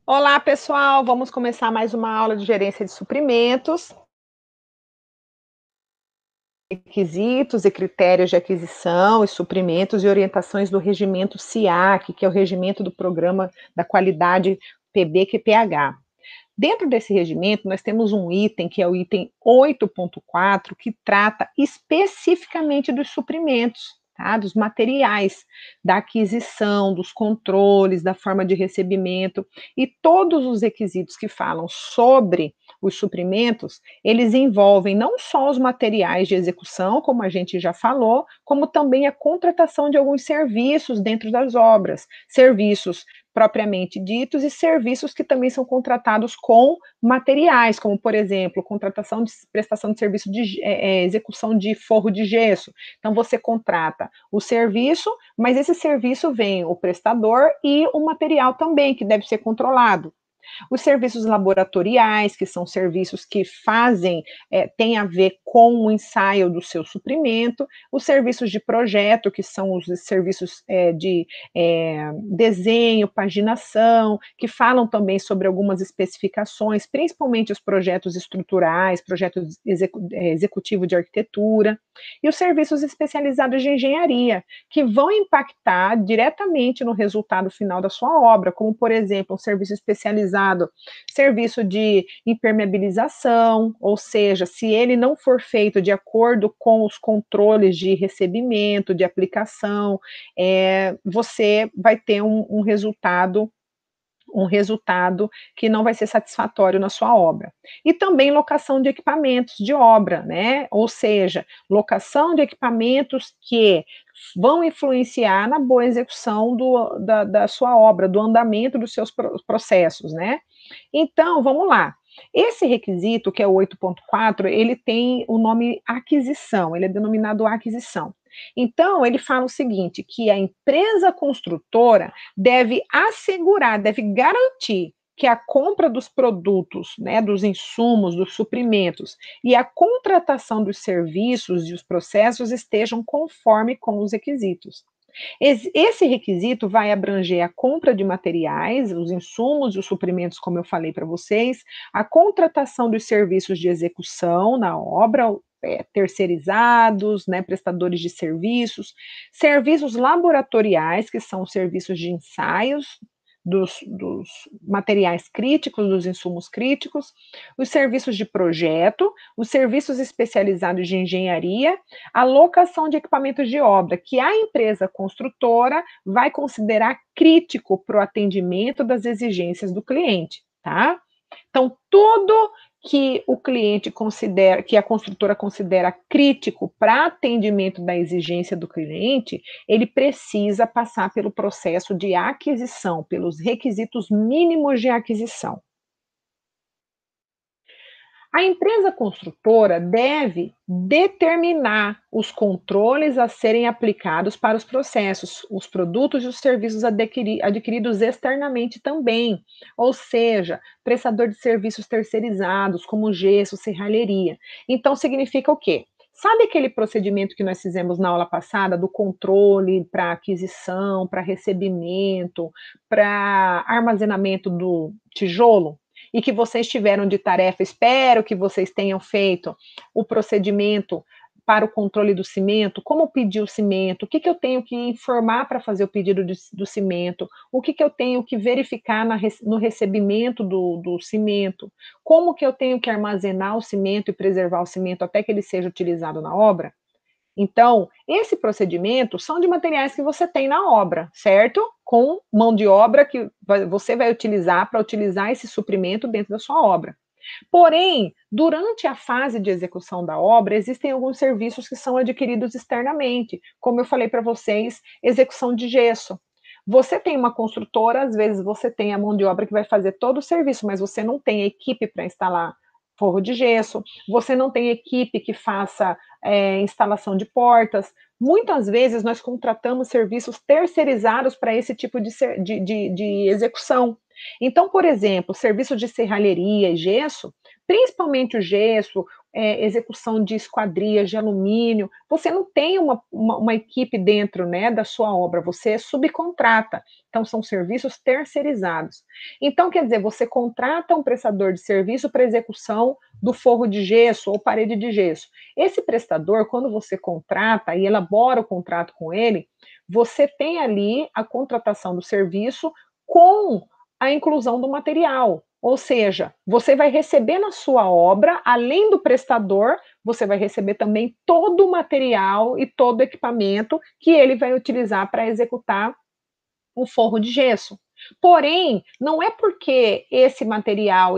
Olá, pessoal! Vamos começar mais uma aula de gerência de suprimentos, requisitos e critérios de aquisição e suprimentos e orientações do regimento SIAC, que é o regimento do Programa da Qualidade PB-QPH. Dentro desse regimento, nós temos um item, que é o item 8.4, que trata especificamente dos suprimentos, tá? Dos materiais, da aquisição, dos controles, da forma de recebimento, e todos os requisitos que falam sobre os suprimentos, eles envolvem não só os materiais de execução, como a gente já falou, como também a contratação de alguns serviços dentro das obras, serviços propriamente ditos e serviços que também são contratados com materiais, como, por exemplo, contratação de prestação de serviço de execução de forro de gesso. Então, você contrata o serviço, mas esse serviço vem o prestador e o material também, que deve ser controlado. Os serviços laboratoriais, que são serviços que fazem, tem a ver com o ensaio do seu suprimento, os serviços de projeto, que são os serviços de desenho, paginação, que falam também sobre algumas especificações, principalmente os projetos estruturais, projetos executivo de arquitetura, e os serviços especializados de engenharia, que vão impactar diretamente no resultado final da sua obra, como, por exemplo, um serviço especializado, serviço de impermeabilização, ou seja, se ele não for feito de acordo com os controles de recebimento, de aplicação, você vai ter um resultado que não vai ser satisfatório na sua obra. E também locação de equipamentos de obra, né? Ou seja, locação de equipamentos que vão influenciar na boa execução da sua obra, do andamento dos seus processos, né? Então, vamos lá. Esse requisito, que é o 8.4, ele tem o nome aquisição, ele é denominado aquisição. Então, ele fala o seguinte, que a empresa construtora deve assegurar, deve garantir que a compra dos produtos, né, dos insumos, dos suprimentos e a contratação dos serviços e os processos estejam conforme com os requisitos. Esse requisito vai abranger a compra de materiais, os insumos e os suprimentos, como eu falei para vocês, a contratação dos serviços de execução na obra, terceirizados, né, prestadores de serviços, serviços laboratoriais, que são serviços de ensaios, dos materiais críticos, dos insumos críticos, os serviços de projeto, os serviços especializados de engenharia, a locação de equipamentos de obra, que a empresa construtora vai considerar crítico para o atendimento das exigências do cliente, tá? Então, tudo que o cliente considera, que a construtora considera crítico para atendimento da exigência do cliente, ele precisa passar pelo processo de aquisição, pelos requisitos mínimos de aquisição. A empresa construtora deve determinar os controles a serem aplicados para os processos, os produtos e os serviços adquiridos externamente também, ou seja, prestador de serviços terceirizados, como gesso, serralheria. Então, significa o quê? Sabe aquele procedimento que nós fizemos na aula passada do controle para aquisição, para recebimento, para armazenamento do tijolo? E que vocês tiveram de tarefa, espero que vocês tenham feito o procedimento para o controle do cimento, como pedir o cimento, o que, que eu tenho que informar para fazer o pedido do cimento, o que, que eu tenho que verificar no recebimento do cimento, como que eu tenho que armazenar o cimento e preservar o cimento até que ele seja utilizado na obra. Então, esse procedimento são de materiais que você tem na obra, certo? Com mão de obra que você vai utilizar para utilizar esse suprimento dentro da sua obra. Porém, durante a fase de execução da obra, existem alguns serviços que são adquiridos externamente, como eu falei para vocês, execução de gesso. Você tem uma construtora, às vezes você tem a mão de obra que vai fazer todo o serviço, mas você não tem equipe para instalar forro de gesso, você não tem equipe que faça instalação de portas. Muitas vezes nós contratamos serviços terceirizados para esse tipo de execução. Então, por exemplo, serviço de serralheria e gesso, principalmente o gesso, execução de esquadrias de alumínio, você não tem uma equipe dentro, né, da sua obra, você subcontrata. Então, são serviços terceirizados. Então, quer dizer, você contrata um prestador de serviço para execução do forro de gesso ou parede de gesso. Esse prestador, quando você contrata e elabora o contrato com ele, você tem ali a contratação do serviço com a inclusão do material. Ou seja, você vai receber na sua obra, além do prestador, você vai receber também todo o material e todo o equipamento que ele vai utilizar para executar o forro de gesso. Porém, não é porque esse material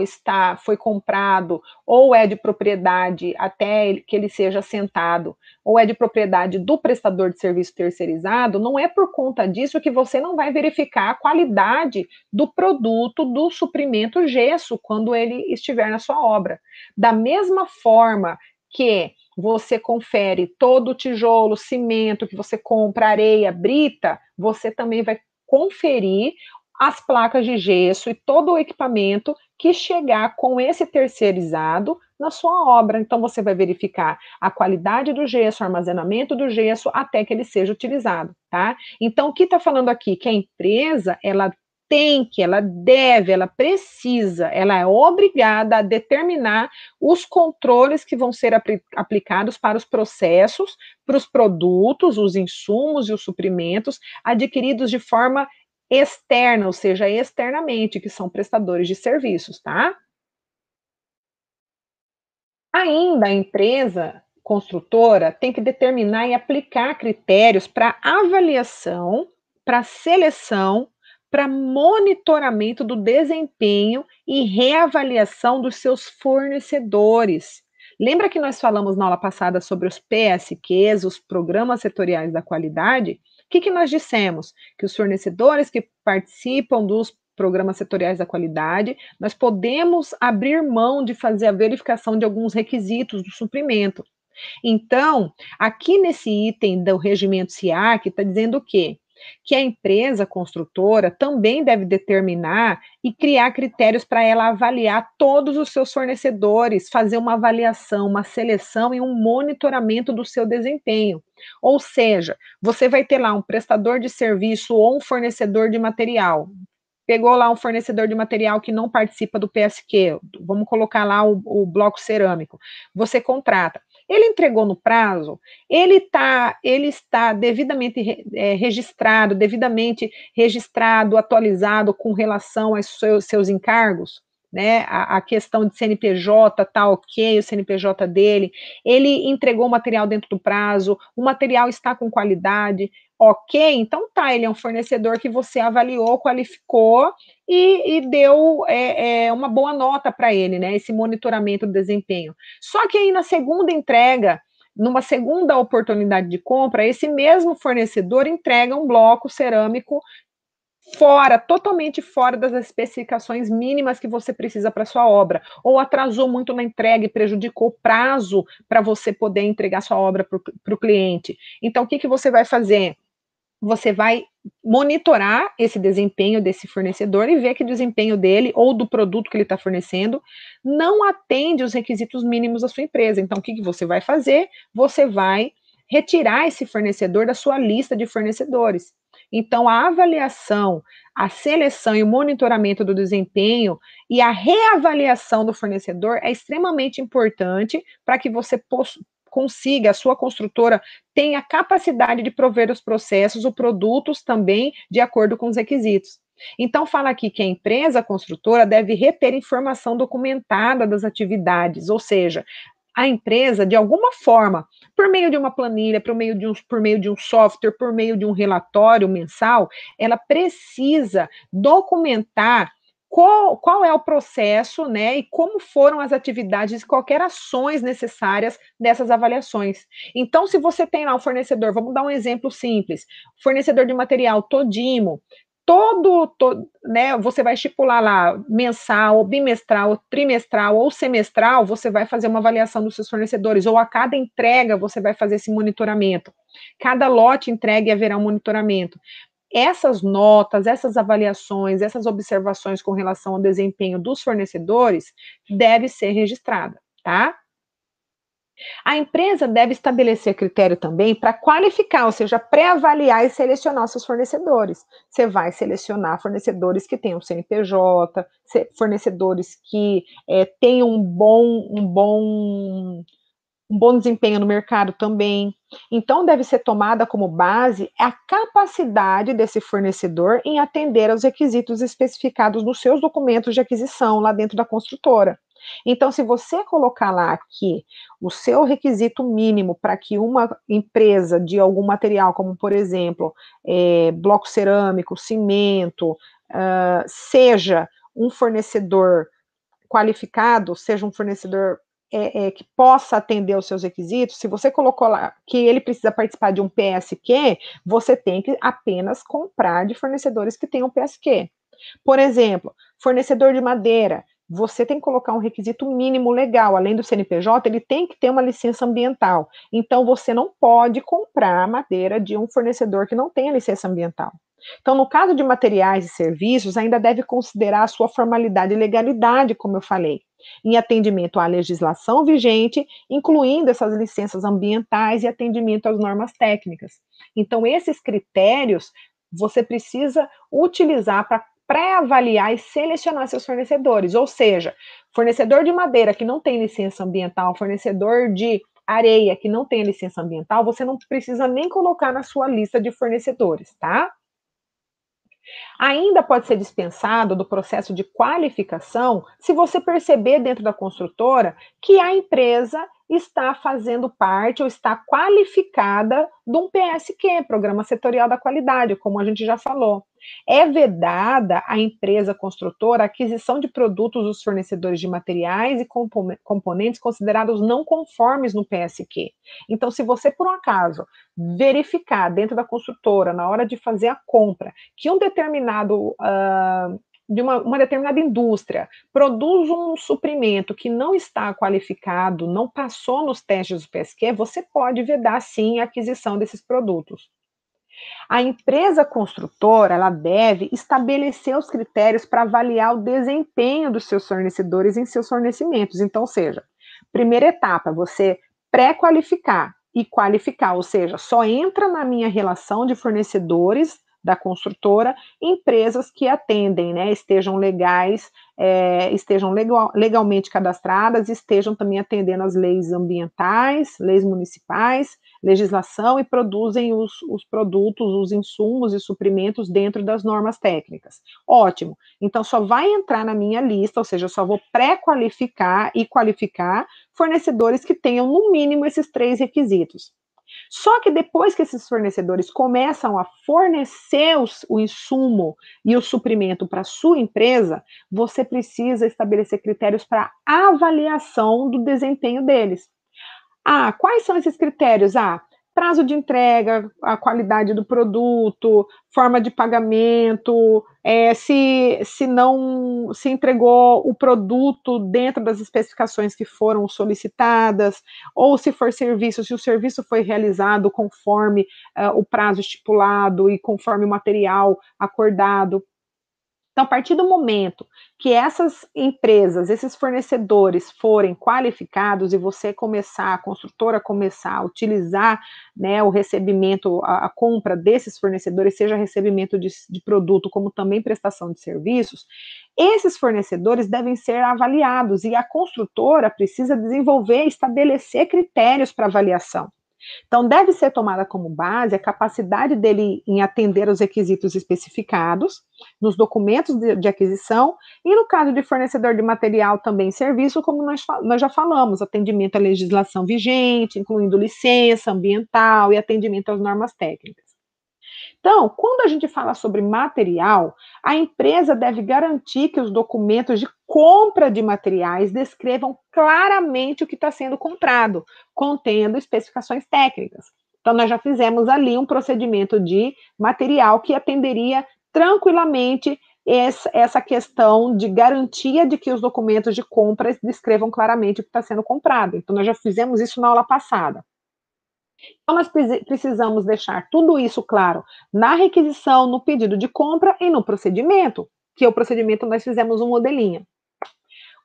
foi comprado ou é de propriedade até que ele seja assentado, ou é de propriedade do prestador de serviço terceirizado, não é por conta disso que você não vai verificar a qualidade do produto do suprimento gesso quando ele estiver na sua obra. Da mesma forma que você confere todo o tijolo, cimento que você compra, areia, brita, você também vai conferir as placas de gesso e todo o equipamento que chegar com esse terceirizado na sua obra. Então, você vai verificar a qualidade do gesso, o armazenamento do gesso, até que ele seja utilizado, tá? Então, o que está falando aqui? Que a empresa, ela tem que, ela deve, ela precisa, ela é obrigada a determinar os controles que vão ser aplicados para os processos, para os produtos, os insumos e os suprimentos adquiridos de forma externa, ou seja, externamente, que são prestadores de serviços, tá? Ainda a empresa construtora tem que determinar e aplicar critérios para avaliação, para seleção, para monitoramento do desempenho e reavaliação dos seus fornecedores. Lembra que nós falamos na aula passada sobre os PSQs, os Programas Setoriais da Qualidade? O que nós dissemos? Que os fornecedores que participam dos programas setoriais da qualidade, nós podemos abrir mão de fazer a verificação de alguns requisitos do suprimento. Então, aqui nesse item do regimento SIAC, está dizendo o quê? Que a empresa construtora também deve determinar e criar critérios para ela avaliar todos os seus fornecedores, fazer uma avaliação, uma seleção e um monitoramento do seu desempenho. Ou seja, você vai ter lá um prestador de serviço ou um fornecedor de material. Pegou lá um fornecedor de material que não participa do PSQ, vamos colocar lá o bloco cerâmico, você contrata. Ele entregou no prazo, ele está devidamente devidamente registrado, atualizado com relação aos seus encargos, né? A questão de CNPJ tá ok, o CNPJ dele, ele entregou o material dentro do prazo, o material está com qualidade, ok, então tá, ele é um fornecedor que você avaliou, qualificou e deu uma boa nota para ele, né? Esse monitoramento do desempenho. Só que aí na segunda entrega, numa segunda oportunidade de compra, esse mesmo fornecedor entrega um bloco cerâmico fora, totalmente fora das especificações mínimas que você precisa para sua obra, ou atrasou muito na entrega e prejudicou o prazo para você poder entregar sua obra para o cliente. Então, o que você vai fazer? Você vai monitorar esse desempenho desse fornecedor e ver que o desempenho dele ou do produto que ele está fornecendo não atende os requisitos mínimos da sua empresa. Então, o que você vai fazer? Você vai retirar esse fornecedor da sua lista de fornecedores. Então, a avaliação, a seleção e o monitoramento do desempenho e a reavaliação do fornecedor é extremamente importante para que você consiga, a sua construtora tenha capacidade de prover os processos, os produtos também de acordo com os requisitos. Então, fala aqui que a empresa construtora deve reter informação documentada das atividades, ou seja, a empresa, de alguma forma, por meio de uma planilha, por meio de um software, por meio de um relatório mensal, ela precisa documentar qual é o processo, né, e como foram as atividades, qualquer ações necessárias dessas avaliações. Então, se você tem lá um fornecedor, vamos dar um exemplo simples, fornecedor de material Todimo, né, você vai estipular lá mensal, bimestral, trimestral ou semestral, você vai fazer uma avaliação dos seus fornecedores, ou a cada entrega você vai fazer esse monitoramento. Cada lote entregue haverá um monitoramento. essas notas, essas avaliações, essas observações com relação ao desempenho dos fornecedores deve ser registrada, tá? A empresa deve estabelecer critério também para qualificar, ou seja, pré-avaliar e selecionar seus fornecedores. Você vai selecionar fornecedores que tenham CNPJ, fornecedores que tenham um bom desempenho no mercado também. Então, deve ser tomada como base a capacidade desse fornecedor em atender aos requisitos especificados nos seus documentos de aquisição lá dentro da construtora. Então, se você colocar lá que o seu requisito mínimo para que uma empresa de algum material, como por exemplo, bloco cerâmico, cimento, seja um fornecedor qualificado, seja um fornecedor que possa atender os seus requisitos, se você colocou lá que ele precisa participar de um PSQ, você tem que apenas comprar de fornecedores que tenham PSQ. Por exemplo, fornecedor de madeira, você tem que colocar um requisito mínimo legal, além do CNPJ, ele tem que ter uma licença ambiental. Então, você não pode comprar madeira de um fornecedor que não tenha licença ambiental. Então, no caso de materiais e serviços, ainda deve considerar a sua formalidade e legalidade, como eu falei, em atendimento à legislação vigente, incluindo essas licenças ambientais e atendimento às normas técnicas. Então, esses critérios você precisa utilizar para pré-avaliar e selecionar seus fornecedores, ou seja, fornecedor de madeira que não tem licença ambiental, fornecedor de areia que não tem licença ambiental, você não precisa nem colocar na sua lista de fornecedores, tá? Ainda pode ser dispensado do processo de qualificação se você perceber dentro da construtora que a empresa está fazendo parte ou está qualificada de um PSQ, Programa Setorial da Qualidade, como a gente já falou. É vedada à empresa construtora a aquisição de produtos dos fornecedores de materiais e componentes considerados não conformes no PSQ. Então, se você, por um acaso, verificar dentro da construtora, na hora de fazer a compra, que um determinado de uma determinada indústria produz um suprimento que não está qualificado, não passou nos testes do PSQ, você pode vedar sim a aquisição desses produtos. A empresa construtora, ela deve estabelecer os critérios para avaliar o desempenho dos seus fornecedores em seus fornecimentos. Então, ou seja, primeira etapa, você pré-qualificar e qualificar, ou seja, só entra na minha relação de fornecedores da construtora empresas que atendem, né, estejam legais, estejam legalmente cadastradas, estejam também atendendo às leis ambientais, leis municipais, legislação e produzem os produtos, os insumos e suprimentos dentro das normas técnicas. Ótimo. Então, só vai entrar na minha lista, ou seja, eu só vou pré-qualificar e qualificar fornecedores que tenham, no mínimo, esses 3 requisitos. Só que depois que esses fornecedores começam a fornecer o insumo e o suprimento para a sua empresa, você precisa estabelecer critérios para avaliação do desempenho deles. Quais são esses critérios? Prazo de entrega, a qualidade do produto, forma de pagamento, se não se entregou o produto dentro das especificações que foram solicitadas, ou se for serviço, se o serviço foi realizado conforme o prazo estipulado e conforme o material acordado. Então, a partir do momento que essas empresas, esses fornecedores forem qualificados e você começar, a construtora começar a utilizar, né, o recebimento, a compra desses fornecedores, seja recebimento de produto, como também prestação de serviços, esses fornecedores devem ser avaliados e a construtora precisa desenvolver e estabelecer critérios para avaliação. Então, deve ser tomada como base a capacidade dele em atender aos requisitos especificados nos documentos de aquisição e, no caso de fornecedor de material, também serviço, como nós já falamos, atendimento à legislação vigente, incluindo licença ambiental e atendimento às normas técnicas. Então, quando a gente fala sobre material, a empresa deve garantir que os documentos de compra de materiais descrevam claramente o que está sendo comprado, contendo especificações técnicas. Então, nós já fizemos ali um procedimento de material que atenderia tranquilamente essa questão de garantia de que os documentos de compra descrevam claramente o que está sendo comprado. Então, nós já fizemos isso na aula passada. Então, nós precisamos deixar tudo isso claro na requisição, no pedido de compra e no procedimento, que é o procedimento nós fizemos um modelinho.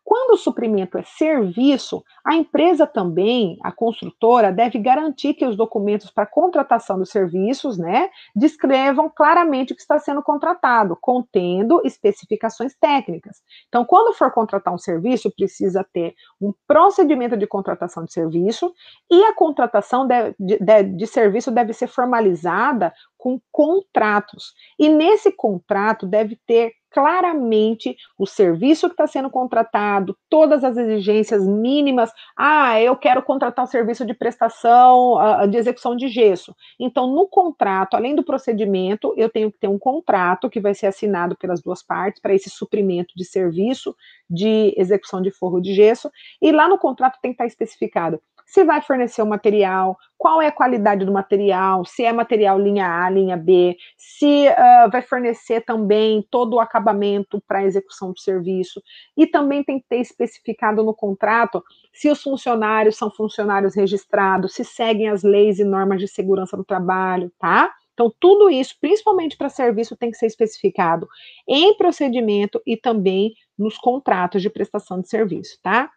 Quando o suprimento é serviço, a empresa também, a construtora, deve garantir que os documentos para contratação dos serviços, né, descrevam claramente o que está sendo contratado, contendo especificações técnicas. Então, quando for contratar um serviço, precisa ter um procedimento de contratação de serviço e a contratação de serviço deve ser formalizada com contratos. E nesse contrato deve ter claramente o serviço que está sendo contratado, todas as exigências mínimas. Ah, eu quero contratar um serviço de prestação, de execução de gesso. Então, no contrato, além do procedimento, eu tenho que ter um contrato que vai ser assinado pelas duas partes para esse suprimento de serviço de execução de forro de gesso. E lá no contrato tem que estar especificado se vai fornecer o material, qual é a qualidade do material, se é material linha A, linha B, se vai fornecer também todo o acabamento para a execução do serviço. E também tem que ter especificado no contrato se os funcionários são funcionários registrados, se seguem as leis e normas de segurança do trabalho, tá? Então, tudo isso, principalmente para serviço, tem que ser especificado em procedimento e também nos contratos de prestação de serviço, tá?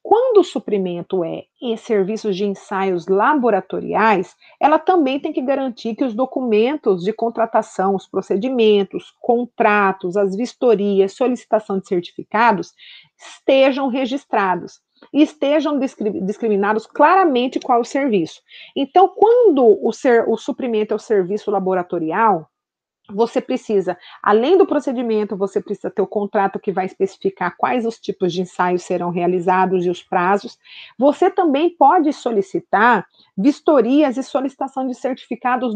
Quando o suprimento é em serviços de ensaios laboratoriais, ela também tem que garantir que os documentos de contratação, os procedimentos, contratos, as vistorias, solicitação de certificados estejam registrados e estejam discriminados claramente qual é o serviço. Então, quando o suprimento é o serviço laboratorial, você precisa, além do procedimento, você precisa ter o contrato que vai especificar quais os tipos de ensaios serão realizados e os prazos. Você também pode solicitar vistorias e solicitação de certificados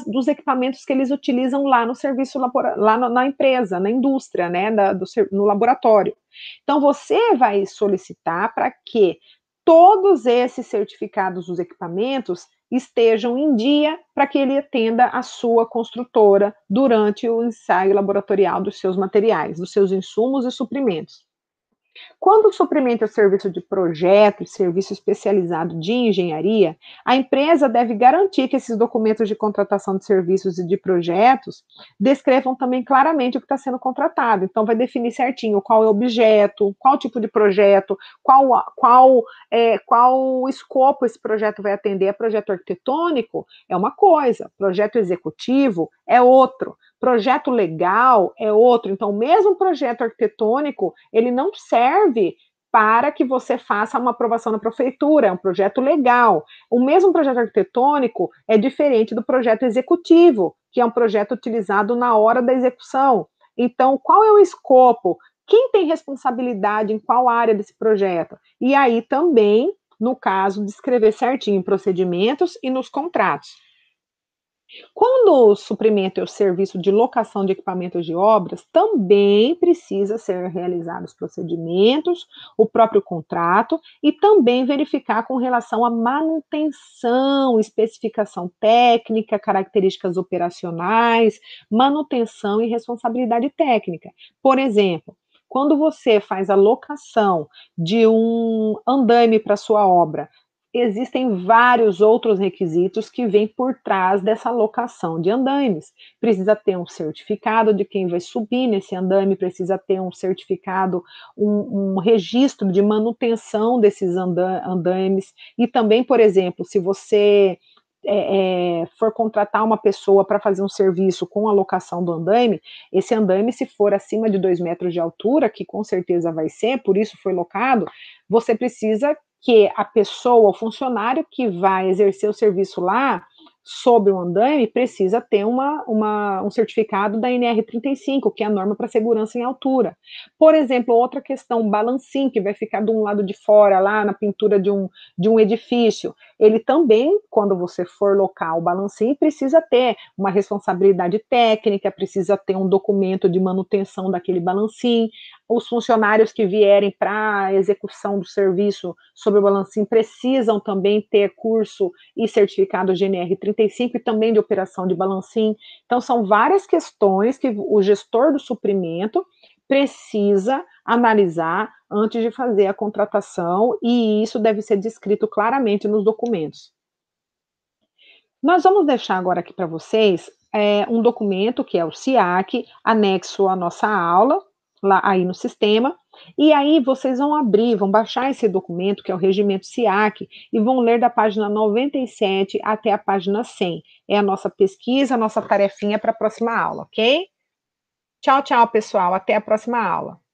dos equipamentos que eles utilizam lá no serviço, lá na empresa, na indústria, né, no laboratório. Então, você vai solicitar para que todos esses certificados dos equipamentos estejam em dia para que ele atenda a sua construtora durante o ensaio laboratorial dos seus materiais, dos seus insumos e suprimentos. Quando o suprimento é serviço de projeto e serviço especializado de engenharia, a empresa deve garantir que esses documentos de contratação de serviços e de projetos descrevam também claramente o que está sendo contratado. Então, vai definir certinho qual é o objeto, qual tipo de projeto, qual escopo esse projeto vai atender. É projeto arquitetônico? É uma coisa, projeto executivo é outro. Projeto legal é outro. Então, o mesmo projeto arquitetônico, ele não serve para que você faça uma aprovação na prefeitura, é um projeto legal. O mesmo projeto arquitetônico é diferente do projeto executivo, que é um projeto utilizado na hora da execução. Então, qual é o escopo? Quem tem responsabilidade em qual área desse projeto? E aí também, no caso, descrever certinho em procedimentos e nos contratos. Quando o suprimento é o serviço de locação de equipamentos de obras, também precisa ser realizados procedimentos, o próprio contrato e também verificar com relação à manutenção, especificação técnica, características operacionais, manutenção e responsabilidade técnica. Por exemplo, quando você faz a locação de um andaime para sua obra, existem vários outros requisitos que vêm por trás dessa locação de andaimes. Precisa ter um certificado de quem vai subir nesse andaime, precisa ter um certificado, um registro de manutenção desses andaimes. E também, por exemplo, se você for contratar uma pessoa para fazer um serviço com a locação do andaime, esse andaime, se for acima de 2 metros de altura, que com certeza vai ser, por isso foi locado, você precisa que a pessoa, o funcionário que vai exercer o serviço lá, sobre o andaime, precisa ter um certificado da NR35, que é a norma para segurança em altura. Por exemplo, outra questão, balancim, que vai ficar de um lado de fora, lá na pintura de um edifício. Ele também, quando você for locar o balancim, precisa ter uma responsabilidade técnica, precisa ter um documento de manutenção daquele balancim. Os funcionários que vierem para a execução do serviço sobre o balancim precisam também ter curso e certificado GNR35 e também de operação de balancim. Então, são várias questões que o gestor do suprimento precisa analisar antes de fazer a contratação, e isso deve ser descrito claramente nos documentos. Nós vamos deixar agora aqui para vocês um documento que é o SIAC, anexo à nossa aula, lá aí no sistema, e aí vocês vão abrir, vão baixar esse documento, que é o regimento SIAC, e vão ler da página 97 até a página 100. É a nossa pesquisa, a nossa tarefinha para a próxima aula, ok? Tchau, tchau, pessoal. Até a próxima aula.